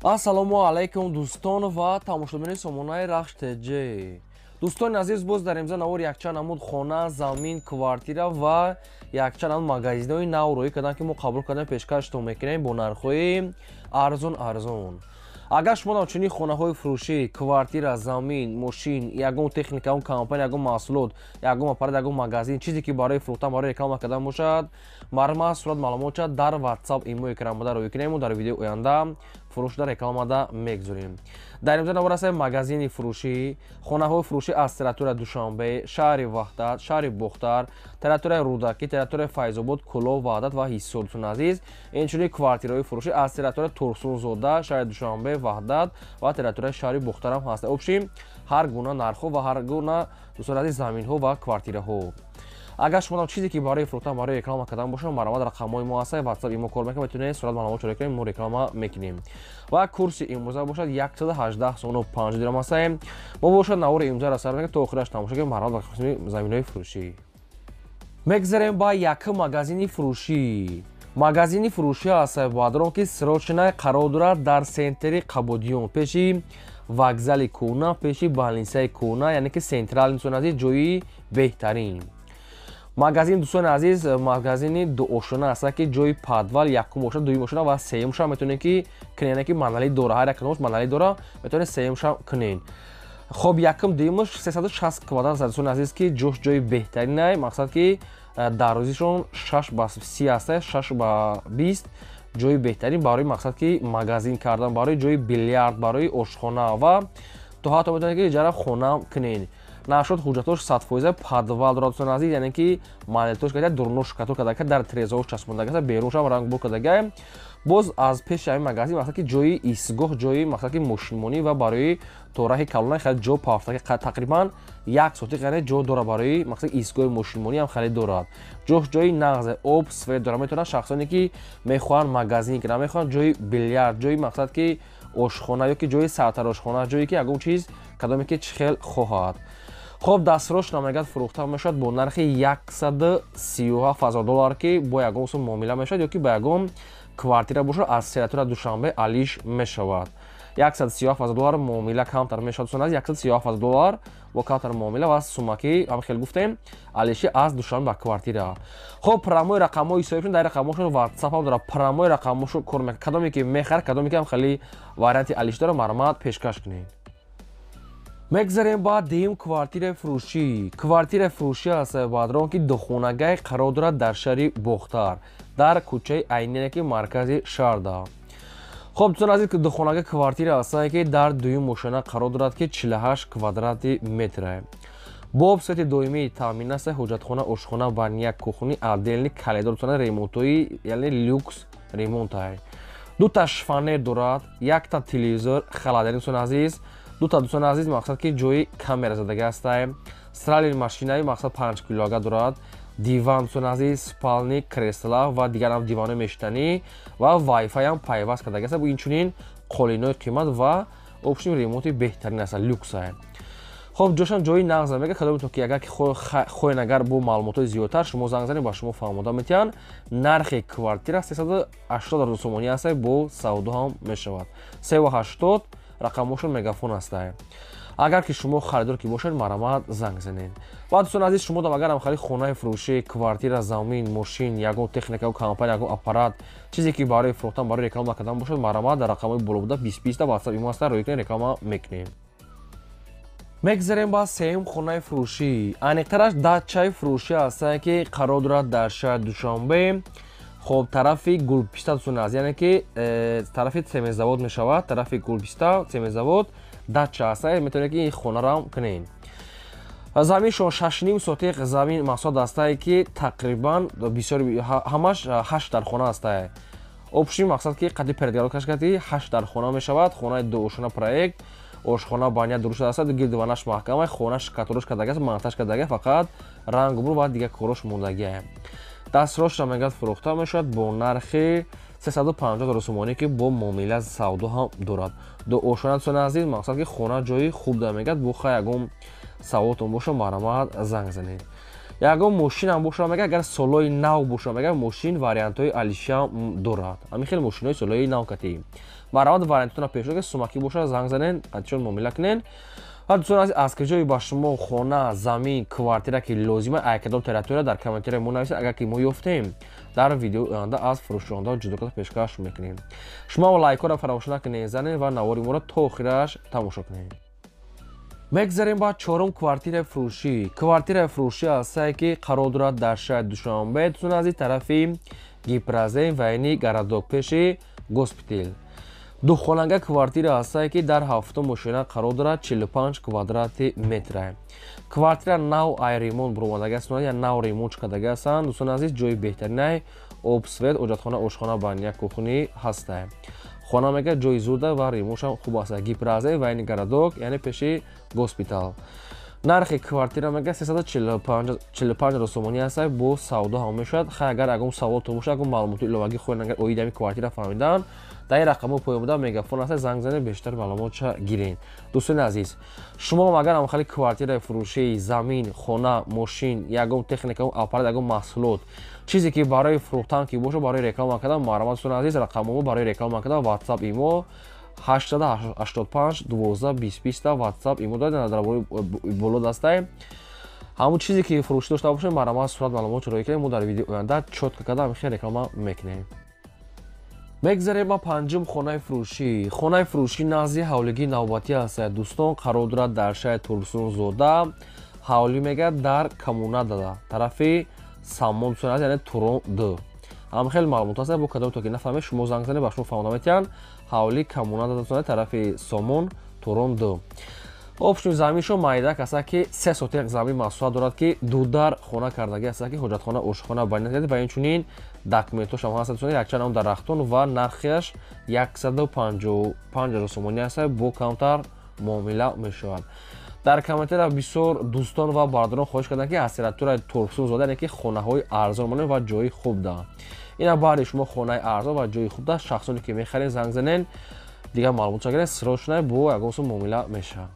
ассалому алайкум дӯстон ва тамошобини сомонаи рахш теҷ. дӯстони азиз, боз дар имза навори якчанд намуд хона, замин, квартира ва якчанд намуд магазинҳои нав роӣ кардам, ки мо қабул кардем пешкаштон мекунем бо нархҳои арзон. агар шумо дар чунин хонаҳои фурӯшӣ, квартира, замин, мошин, ягон техника, ягон компания, ягон маҳсулот, ягон аппарат, ягон магазин, чизе ки барои фурӯхтан, барои реклама кардан бошад, марма сурат маълумот шад дар WhatsApp имои кирамода роӣ кунем. Дар видеои оянда фурӯшда рекламада мегузорем. дар имзо навор ҳастем магазини фурӯшӣ, хонаҳои фурӯшӣ аз территорияи Душанбе, шаҳри Ваҳдат, шаҳри Бухтар, территорияи Рӯдакӣ, территорияи Файзобод, Кӯлов, Ваҳдат ва Ҳисор. дӯстон азиз, инчунин квартираҳои фурӯшӣ аз территорияи Турсунзода, шаҳри Душанбе, Ваҳдат ва территорияи шаҳри Бухтар ҳам ҳаст. обши ҳар гуна нархҳо ва ҳар гуна дӯстон азиз заминҳо ва квартираҳо. агар шумо чизе ки барои фурӯхтан, барои реклама кардан бошад, маромад рақамҳои мо ҳаст, WhatsApp имо кор мекунем, метавонед сурат маълумот чорӣ кунем, мо реклама мекунем. ва курси имрӯза бошад 118 сомону 50 дирҳам аст. мо бошад навори имрӯзаро сар мекунем то охираш тамошо кунем, маромад ба қисми заминҳои фурӯшӣ. мегзарем ба якум магазини фурӯшӣ. магазини фурӯшӣ асаббадрон ки срочна қарор дорад дар сентри Қабодиён, пеши вокзали кӯҳна, пеши больницаи кӯҳна, яъне ки сентрал дӯстон азиз, ҷойи беҳтарин. магазин дӯстони азиз, магазини дуошона аст, ки ҷойи падвал, якум ошона, дуюм ошона ва сеюмша метавонед ки кунед, яъне ки манзали дора, ҳар як қисмаш манзали дора, метавонед сеюмша кунед. хоб якум дуюмаш 360 квадрат аст дӯстони азиз, ки ҷош ҷойи беҳтарин, мақсад ки дарозишон 6 ба 30 аст, 6 ба 20 ҷойи беҳтарин барои мақсад ки магазин кардан, барои ҷойи биллиард, барои ошхона ва то ҳатто метавонед ки иҷара хона кунед. нашод ҳуҷҷатош 100% падвал дорад дӯстони азиз, яъне ки манзилитош карда дурнош катор кардага дар трезаош часпондага, беруншам рангбур кардага. боз аз пеши ҳамин магазин мақсад ки ҷойи истгоҳ, ҷойи мақсад ки мошинмонӣ ва барои то раҳи калона хеле ҷо пафтаги тақрибан 1 соати ғайра ҷо дора, барои мақсад истгоҳи мошинмонӣ ҳам хеле дорад. ҷош ҷойи нағзе об, свет дора. метавонад шахсоне ки мехоҳанд магазин кунанд, мехоҳанд ҷойи биллиард, ҷойи мақсад ки ошхона ё ки ҷойи сартарошхона, ҷое ки ягон чиз кадоме ки чӣ хел хоҳад. хоб дастфурӯш намегад фурӯхта мешавад бо нархи $137,000 ки бо ягон сум муомила мешавад, ё ки ба ягон квартира бошад аз территорияи Душанбе алиш мешавад. $137,000 муомила камтар мешавад. дӯстон азиз, $137,000 бо камтар муомила ва сума ки ҳам хел гуфтем алиши аз Душанбе ба квартира. хоб промои рақамҳои ҳисобшон дар рақамҳошон WhatsApp ҳам дорад. промои рақамҳошон кор мекунад. кадоме ки мехарад, кадоме ки ҳам хеле варианти алиш дора, маромад пешкаш кунед. мегзарем ба дуюм квартираи фурӯшӣ. квартираи фурӯшӣ асаббадрон ки духонагаи қарор дорад дар шаҳри Бухтар, дар кӯчаи Айнене ки маркази шаҳрда. хоб дӯстон азиз, духонагаи квартира аст, ки дар дуюм ошона қарор дорад, ки 48 квадрати метр. бо обсоати доимии таъмин аст, ҳоҷатхона, ошхона, баня, кухни, отделни каледор, дӯстон ремонтҳои яъне люкс ремонт аст. дута шифонер дорад, якта телевизор, халадерин дӯстон азиз, дута дӯстон азиз мақсад ки ҷойи камера задага аст. стиралин машинаи мақсад 5 килога дорад. диван дӯстон азиз, спални, кресла ва дигар ҳам дивони мешитанӣ ва вайфай ҳам пайваст кардага аст. инчунин қолинои қимат ва обшим ремонти беҳтарин аст, люкс аст. хоб ҷошам ҷойи нағз мега, кадометон ки агар хоҳен агар бо маълумотои зиёдтар шумо занг занед, ба шумо фаҳмода метиҳанд. нархи квартира 380,000 сомонӣ аст, бо савдо ҳам мешавад. 380 рақамошон мегафон аст. агар ки шумо харидор ки бошед, маромад занг занед. ва дӯстон азиз, шумо агар ҳам харид хонаи фурӯшӣ, квартира, замин, мошин, ягон техника, ягон компания, ягон аппарат, чизе ки барои фурӯхтан, барои реклама кардан бошад, маромад дар рақамҳои болобуда 2020 WhatsApp имо аст, роӣ кунед, реклама мекунем. мегзарем ба сеюм хонаи фурӯшӣ. айниқтараш дачаи фурӯшӣ аст, ки қарор дорад дар шаҳри Душанбе. хоб тарафи Гулписта дӯстон азиз, яъне ки тарафи цементзавод мешавад, тарафи Гулписта цементзавод дача аст, метавонед ки ин хонаро кунед. заминшон 6.5 сотиқ замин маҳсулот аст, ки тақрибан бисёри ҳамаш 8 дар хона аст. обши мақсад ки қадди передгаро каш кард, 8 дар хона мешавад. хонаи дуошона проект, ошхона, баня дуруст аст, гирдиванаш маҳкам аст, хонаш каторош кардага аст, монтаж кардага, фақат рангбур ва дигар корош мондагиа. дастфурӯшам мегад фурӯхта мешавад бо нархи 350,000 сомонӣ, ки бо муомила савдо ҳам дорад. дуошона дӯстон азиз, мақсад ки хона ҷойи хуб дора мегад. бухай ягон саволотон боша, маромад занг занед. ягон мошинам боша мегад, агар солои нав боша мегад, мошин вариантҳои алишиам дорад. ҳамин хел мошинҳои солои нав кати. марҳамат вариантитона пешо ки сумакӣ бошад занг занен адишон муомила кунен. ва дӯстон азиз аз киҷои ба шумо хона замин квартира ки лозима айкадом территория дар комментария мо нависед агар ки мо ёфтем дар видеои оянда аз фурӯшондаҳо ҷудо карда пешкаш мекунем. Шумо лайкҳоро фаромӯш накунед занед ва навори моро то охираш тамошо кунед. мегзарем ба чорум квартираи фурӯшӣ. Квартираи фурӯшӣ ҳастае ки қарор дорад дар шаҳри Душанбе, дӯстон азиз, тарафи Гипразен ва яъни Гарадок пеши госпитал. Духонага квартира ҳастае ки дар 7 мошина қарор дорад, 45 квадрати метра. Квартира нав ай ремонт буромадаги аст, я нав ремонт кардага ҳастанд. Дӯстон азиз, ҷои беҳтаринаи об, свет, оҷатхона, ошхона, баня, кухонӣ ҳастае. Хона мега ҷои зурда ва ремонтшам хуб аст. Гипразен ва яъни Гарадок, яъне пеши госпитал. нархи квартира мега 345 сомонӣ аст, бо савдо ҳам мешавад. Хай агар ягон саволтон бошад, ягон маълумоти иловагӣ хоҳед агар оиди ҳамин квартира фаҳмидан, дар ин рақамҳо поёмода мегафон аст, занг занед бештар маълумотша гирен. дӯстони азиз, шумо агар амхали квартираи фурӯшии замин, хона, мошин, ягон техника, аппарат, ягон маҳсулот, чизе ки барои фурӯхтан ки боша, барои реклама кардан, марҳамат дӯстони азиз, рақамҳо барои реклама кардан WhatsApp имо 885 12 20 20 WhatsApp имо додем дар боло дастае. ҳамун чизе ки фурӯшӣ дошта бошем, марҳамат сурат маълумотро роӣ кунем, мо дар видеои оянда чотка карда ҳамихел реклама мекунем. мегзарем ба панҷум хонаи фурӯшӣ. Хонаи фурӯшӣ назди ҳавлигии навбатӣ ҳастае. дӯстон қарор дорад дар шаҳри Турсунзода. ҳавлӣ мега дар Коммунада тарафи Самон, яъне Турон 2. ҳамхел маълумот аст, бо кадом то ки нафаҳмед шумо занг занед ба шумо фаҳмода метиҳанд. ҳавлӣ Коммунада тарафи Самон, Турон 2. обшуни заминшо майдак аст ки 3 сотиқ замин маҳсулат дорад ки дудар хона кардагӣ аст ки ҳоҷатхона, ошхона, баня ва инчунин документошам ҳаст. якчанд он дарахтон ва нархаш 155 сомонӣ аст, бо камтар муомила мешавад. дар комментария бисёр дӯстон ва бародарон хоҳиш карданд ки аз территорияи Турсунзода яъне ки хонаҳои арзон монанд ва ҷои хуб доранд. ина баъди шумо хонаи арзон ва ҷои хуб дорад, шахсоне ки мехаред занг занен, дигар маълумотша гирен, срочно бо ягон сум муомила мешавад.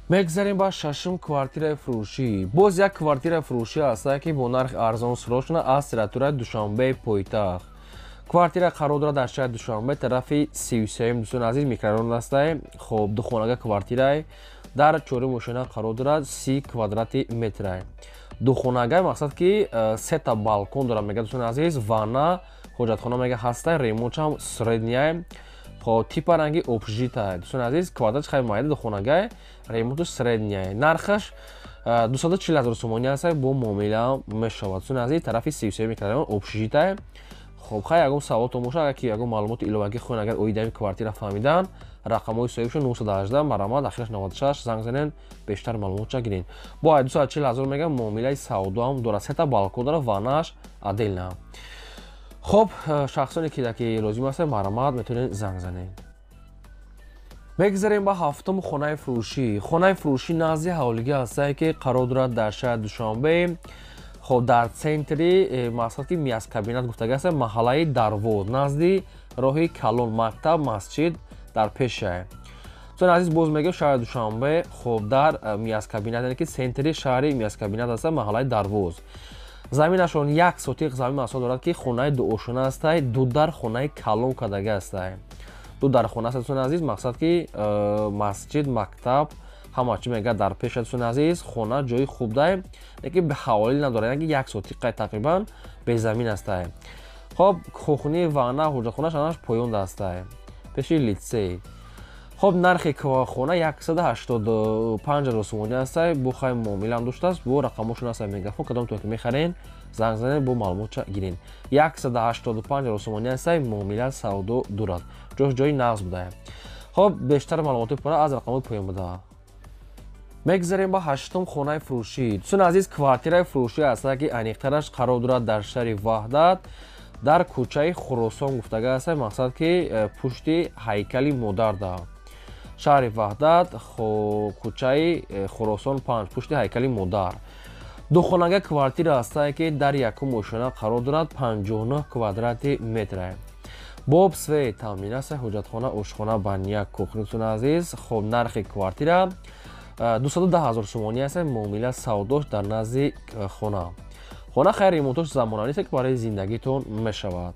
мегзарем ба шашум квартираи фурӯшӣ. боз як квартираи фурӯшӣ ҳастае ки бо нархи арзон срочно аз территорияи Душанбеи пойтахт. квартира қарор дорад дар шаҳри Душанбе, тарафи 33 дӯстони азиз, микрорайон ҳастае. хоб духонага квартирае дар 4 мошина қарор дорад, 30 квадрати метра. духонага мақсад ки 3 та балкон дорад мега, дӯстони азиз, ванна, ҳоҷатхона мега ҳастае, ремонтшам средняе, типа ранги обжитае. дӯстони азиз, квадрат хай майда духонага, ремонтш средняе. нархаш 240 000 сомонӣ аст, бо муомила мешавад. дӯстони азиз, тарафи 33 микрорайон обжитае. хоб хай ягон саволтон боша, агар ки ягон маълумоти иловагӣ хоҳед агар оиди ҳамин квартира фаҳмидан, рақамҳои соҳибшон 918 марҳамат ахираш 96 занг занен бештар маълумотша гирен. бо 240 000 мега муомилаи савдоам дорад, 3 та балкон дорад, ваннааш отдельна. хоб шахсоне ки лозим аст, марҳамат метавонед занг занед. мегзарем ба ҳафтум хонаи фурӯшӣ. хонаи фурӯшӣ назди ҳавлигӣ ҳастае ки қарор дорад дар шаҳри Душанбе. хоб дар центри мақсад ки мияскабинат гуфтага аст, маҳаллаи Дарвоз, назди роҳи Калон, мактаб, масҷид дар пешае. дӯстони азиз, боз мегӯям шаҳри Душанбе, хоб дар мияскабинат, яъне ки центри шаҳри мияскабинат аст, маҳаллаи Дарвоз. заминашон 1 сотиқ замин маҳсулот дорад ки хонаи дуошона астае, дудар хонаи калон кардага астае. дудар хона аст, дӯстони азиз, мақсад ки масҷид, мактаб ҳама чӣ мега дар пеша. дӯстони азиз, хона ҷои хуб дае, леки ҳаволӣ надорад, яки 1 сотиқаи тақрибан безамин астае. хоб кухни, ванна, ҳоҷатхонаш ҳамаш поён дастае, пеши литсей. хоб нархи хона 185 000 сомонӣ астае, бо хай муомилам доштааст, бо рақамошон аст мегафон, кадомтон ки мехарен занг занед, бо маълумотша гирен. 185 000 сомонӣ астае, муомила савдо дорад, ҷои нағз будае. хоб бештар маълумоти пора аз рақамҳои поён будаа. мегзарем ба ҳаштум хонаи фурӯшӣ. дӯстони азиз, квартираи фурӯшӣ ҳастае ки айниқтараш қарор дорад дар шаҳри Ваҳдат, дар кӯчаи Хуросон гуфтага аст, мақсад ки пушти ҳайкали модар дорад. шаҳри Ваҳдат, кӯчаи Хуросон 5, пушти ҳайкали модар. духонага квартира ҳастае ки дар якум мошина қарор дорад, 59 квадрати метра. боб, свет, таъминат, ҳоҷатхона, ошхона, баня, кухни. дӯстони азиз, хоб нархи квартира 210 000 сомонӣ аст, муомила савдош дар назди хона. хона хай ремонтош замонавӣ аст ки барои зиндагитон мешавад.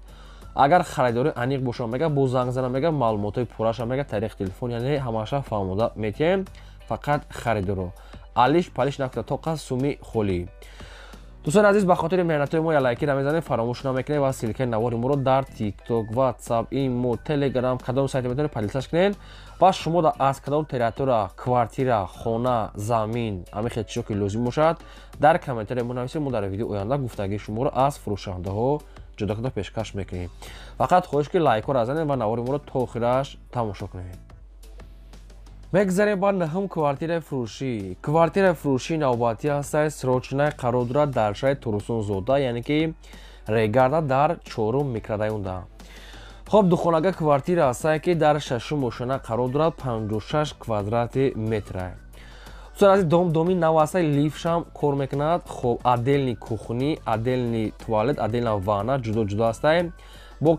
агар харидори аниқ бошам мега бо занг занам мега маълумотои пурраша мега тариқи телефон яъне ҳамаша фаҳмода метиҳем фақат харидоро алиш палиш накуда то қас суми холӣ. дӯстони азиз ба хотири меҳнатои мо я лайкира мезанед фаромӯш намекунед ва силкаи навори моро дар тикток ватсап имо телеграм кадом сайти метавонед падилсаш кунед ва шумо аз кадом территория квартира хона замин ҳамин хел чизо ки лозим бошад дар комментария мо нависед. мо дар видеои оянда гуфтагии шуморо аз фурӯшандаҳо ҷудо карда пешкаш мекунем. фақат хоҳиш ки лайкҳоро занед ва навори моро то охираш тамошо кунед. мегзарем ба наҳум квартираи фурӯшӣ. квартираи фурӯшии навбатӣ ҳастад срочное қарор дорад дар шаҳри Турсунзода яъне ки Регарда дар 4 микрорайонда. хоб духонага квартира ҳастад ки дар 6 ошона қарор дорад 56 квадрати метра. доми нав ҳастад лифтшам кор мекунад. хоб отдельни кухни отдельни туалет отдельна ванна ҷудо ҷудо ҳастад бо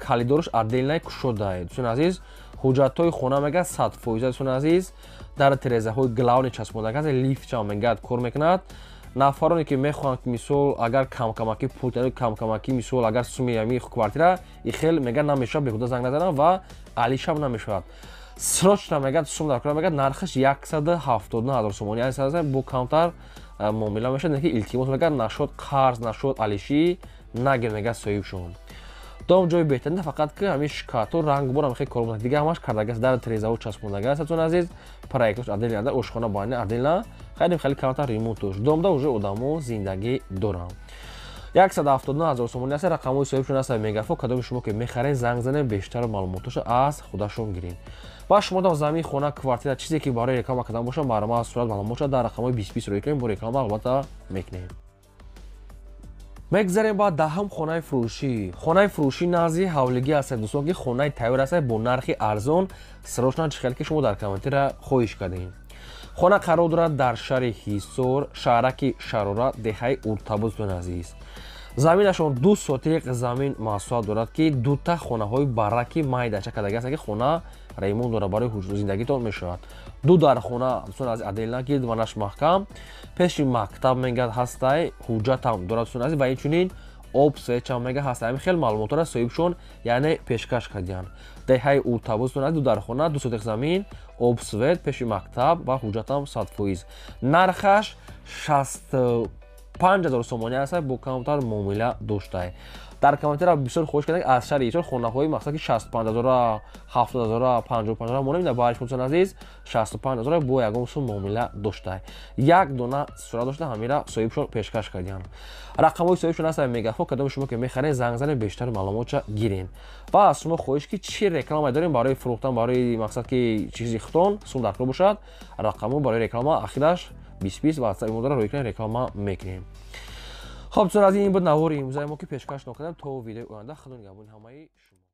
калидорш отдельна кушода. дӯстони азиз ҳуҷҷатҳои хона мега 100%. дӯстони азиз дар тирезаҳои главни часпондага лифтшам мегад кор мекунад. нафароне ки мехоҳанд мисол агар камкамакӣ пул камкамакӣ мисол агар суми ами квартира ихел мега намешавад беҳуда занг назанам ва алишам намешавад. срочно мегад сум дар кора мегад нархаш 179 000 сомон яъне бо камтар муомила мешавад ки илтимос мегад нашод қарз нашод алишӣ нагир мегад соҳибшон. дом ҷои беҳтарина фақат ки ҳамин шкатҳо рангбор хеле кор мекунад дига ҳамаш кардагааст дар тирезаҳо часпондага аст. дӯстони азиз проектош отдельно дар ошхона байна отдельно хеле камтар ремонтош домда уже одамо зиндагӣ доранд. 179 000 сомон аст. рақамҳои соҳибшон аст мегафон. кадоми шумо ки мехаред занг занед бештар маълумотош аз худашон гиред. ва шумо дам замин хона квартира чизе ки барои реклама кардан боша барома сурат маълумот шуд дар рақамҳои 2020 рӯй кунем бо реклама албатта мекунем. мегзарем ба даҳум хонаи фурӯшӣ. хонаи фурӯшӣ назди ҳавлигӣ аст дӯстон ки хонаи тайёр аст бо нархи арзон. срочно чихел ки шумо дар комментария хоҳиш кардем. хона қарор дорад дар шаҳри ҳисор шаҳраки шарора деҳаи уртабуз. дӯстон азиз заминашон 2 сотиқ замин маҳсулат дорад ки дута хонаҳои бараки майдача кардагӣ аст ки хона ремонт дорад барои зиндагитон мешавад. ду дар хона дӯстон азиз отдельна ки ванаш маҳкам пеши мактаб мегад ҳастай ҳуҷҷатам дорад. дӯстон азиз ва инчунин об свечам мега ҳастай ҳамин хел маълумотро соҳибшон яъне пешкаш кардиянд. деҳаи уртабуз дӯстон азиз ду дар хона 2 сотиқ замин об свет пеши мактаб ва ҳуҷҷатам 100%. нархаш 65 000 сомония аст бо камтар муомила доштай. дар комментария бисёр хоҳиш кардем аз шаҳри ҳисор хонаҳои мақсад ки 65 000 70 000 55 000 монем бариш дӯстон азиз 65 000 бо ягон сум муомила доштай. як дона сура дошта ҳамира соҳибшон пешкаш кардиянд. рақамҳои соҳибшон аст мегафон. кадоми шумо ки мехаред занг занед бештар маълумотша гирен. ва аз шумо хоҳиш ки чӣ реклама дорем барои фурӯхтан барои мақсад ки чизи хутон сум дар кор бошад рақамҳо барои реклама ахираш 2020 ва ватсап имодара рӯй кунем реклама мекунем. хоб дӯстон азиз ин буд навори имрӯзаи мо ки пешкаш нокардем то видеои оянда худо нигоҳбони ҳамаи шумо.